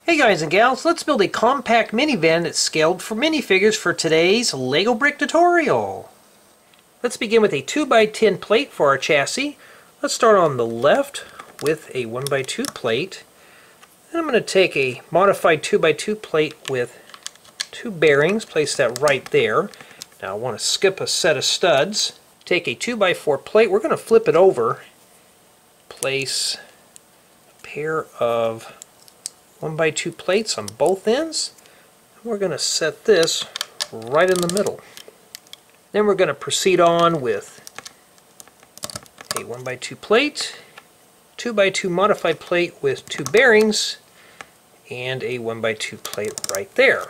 Hey guys and gals, let's build a compact minivan that's scaled for minifigures for today's Lego brick tutorial. Let's begin with a 2x10 plate for our chassis. Let's start on the left with a 1x2 plate. And I'm going to take a modified 2x2 plate with two bearings, place that right there. Now I want to skip a set of studs. Take a 2x4 plate, we're going to flip it over, place a pair of 1x2 plates on both ends. We're going to set this right in the middle. Then we're going to proceed on with a 1x2 plate, 2x2 modified plate with two bearings, and a 1x2 plate right there.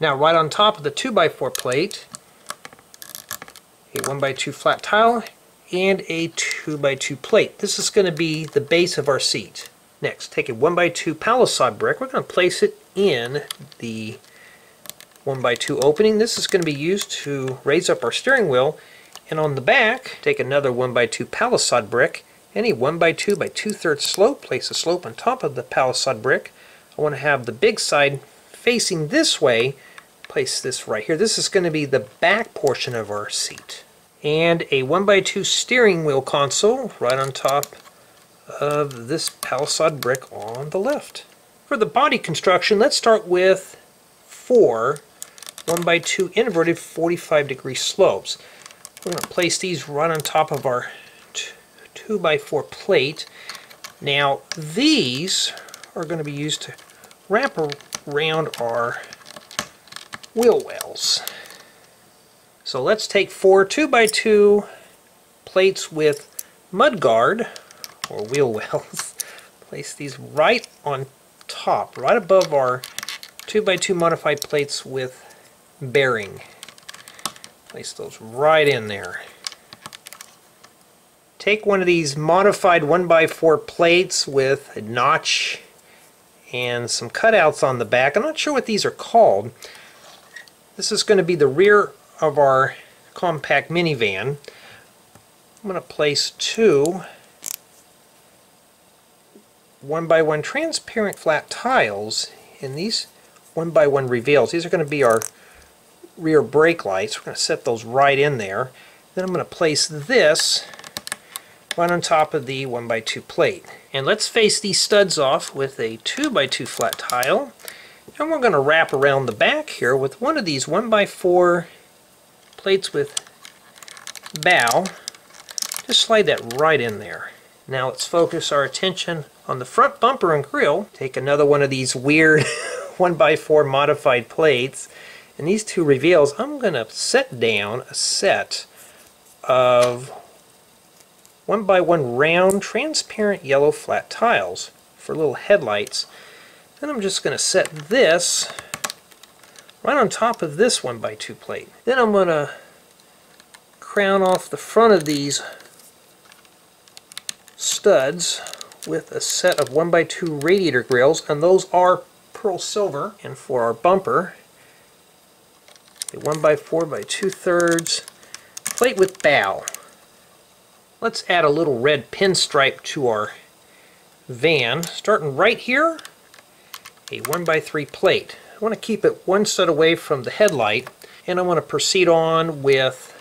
Now right on top of the 2x4 plate, a 1x2 flat tile and a 2x2 plate. This is going to be the base of our seat. Next, take a 1x2 palisade brick. We're going to place it in the 1x2 opening. This is going to be used to raise up our steering wheel. And on the back, take another 1x2 palisade brick and a 1x2 by 2/3 slope. Place the slope on top of the palisade brick. I want to have the big side facing this way. Place this right here. This is going to be the back portion of our seat. And a 1x2 steering wheel console right on top of this palisade brick on the left. For the body construction, let's start with four 1x2 inverted 45-degree slopes. We're going to place these right on top of our 2x4 plate. Now these are going to be used to wrap around our wheel wells. So let's take four 2x2 plates with mud guard or wheel wells. Place these right on top, right above our 2x2 modified plates with bearing. Place those right in there. Take one of these modified 1x4 plates with a notch and some cutouts on the back. I'm not sure what these are called. This is going to be the rear of our compact minivan. I'm going to place two 1x1 transparent flat tiles in these 1x1 reveals. These are going to be our rear brake lights. We're going to set those right in there. Then I'm going to place this right on top of the 1x2 plate. And let's face these studs off with a 2x2 flat tile. And we're going to wrap around the back here with one of these 1x4 plates with bow. Just slide that right in there. Now let's focus our attention on the front bumper and grille. Take another one of these weird 1x4 modified plates. And these two reveals, I'm going to set down a set of 1x1 round transparent yellow flat tiles for little headlights. Then I'm just going to set this right on top of this 1x2 plate. Then I'm going to crown off the front of these studs with a set of 1x2 radiator grills, and those are pearl silver. And for our bumper, a 1x4 by 2/3 plate with bow. Let's add a little red pinstripe to our van. Starting right here, a 1x3 plate. I want to keep it one set away from the headlight, and I want to proceed on with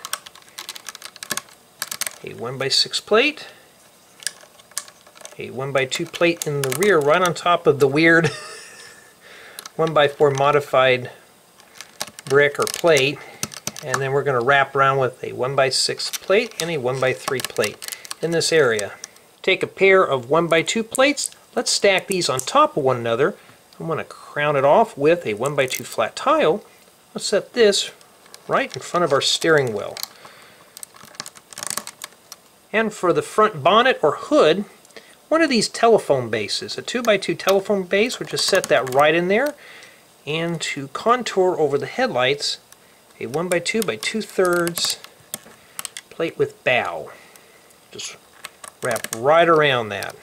a 1x6 plate, a 1x2 plate in the rear right on top of the weird 1x4 modified brick or plate, and then we're going to wrap around with a 1x6 plate and a 1x3 plate in this area. Take a pair of 1x2 plates, let's stack these on top of one another. I'm going to crown it off with a 1x2 flat tile. Let's set this right in front of our steering wheel. And for the front bonnet or hood, one of these telephone bases, a 2x2 telephone base, we'll just set that right in there. And to contour over the headlights, a 1x2 by 2/3 plate with bow. Just wrap right around that.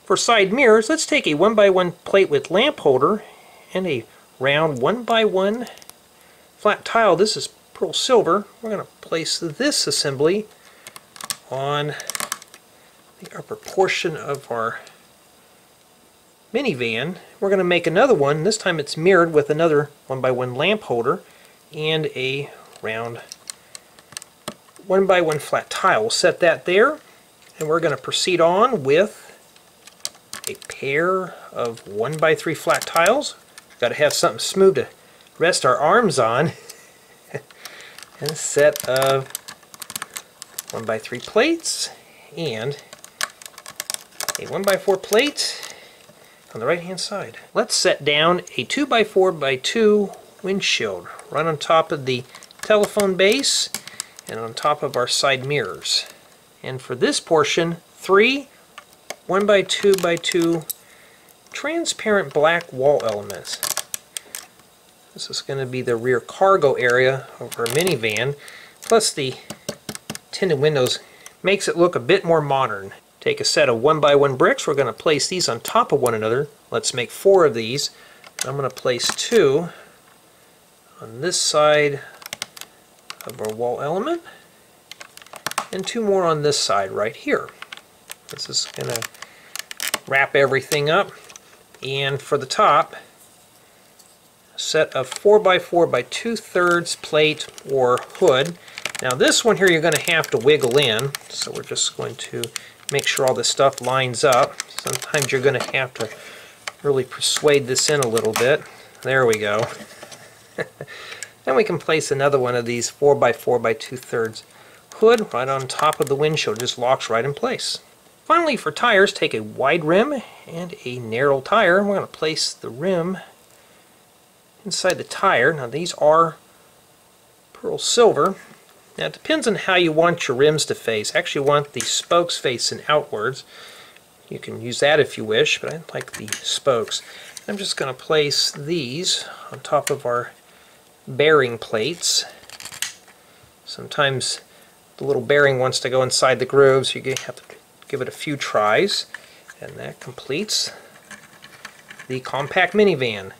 For side mirrors, let's take a 1x1 plate with lamp holder and a round 1x1 flat tile. This is pearl silver. We're going to place this assembly on the upper portion of our minivan. We're going to make another one. This time it's mirrored with another 1x1 lamp holder and a round 1x1 flat tile. We'll set that there, and we're going to proceed on with a pair of 1x3 flat tiles. We've got to have something smooth to rest our arms on. And a set of 1x3 plates and a 1x4 plate on the right hand side. Let's set down a 2x4x2 windshield right on top of the telephone base and on top of our side mirrors. And for this portion, 3 1x2x2 transparent black wall elements. This is going to be the rear cargo area of our minivan, plus the tinted windows makes it look a bit more modern. Take a set of 1x1 bricks. We're going to place these on top of one another. Let's make 4 of these. I'm going to place 2 on this side of our wall element and 2 more on this side right here. This is going to wrap everything up. And for the top, a set of 4x4 by 2/3 plate or hood. Now this one here you're going to have to wiggle in, so we're just going to make sure all this stuff lines up. Sometimes you're going to have to really persuade this in a little bit. There we go. Then we can place another one of these 4x4 by 2/3 hood right on top of the windshield. It just locks right in place. Finally, for tires, take a wide rim and a narrow tire. We're going to place the rim inside the tire. Now these are pearl silver. Now it depends on how you want your rims to face. I actually want the spokes facing outwards. You can use that if you wish, but I like the spokes. I'm just going to place these on top of our bearing plates. Sometimes the little bearing wants to go inside the grooves, so you have to give it a few tries, and that completes the compact minivan.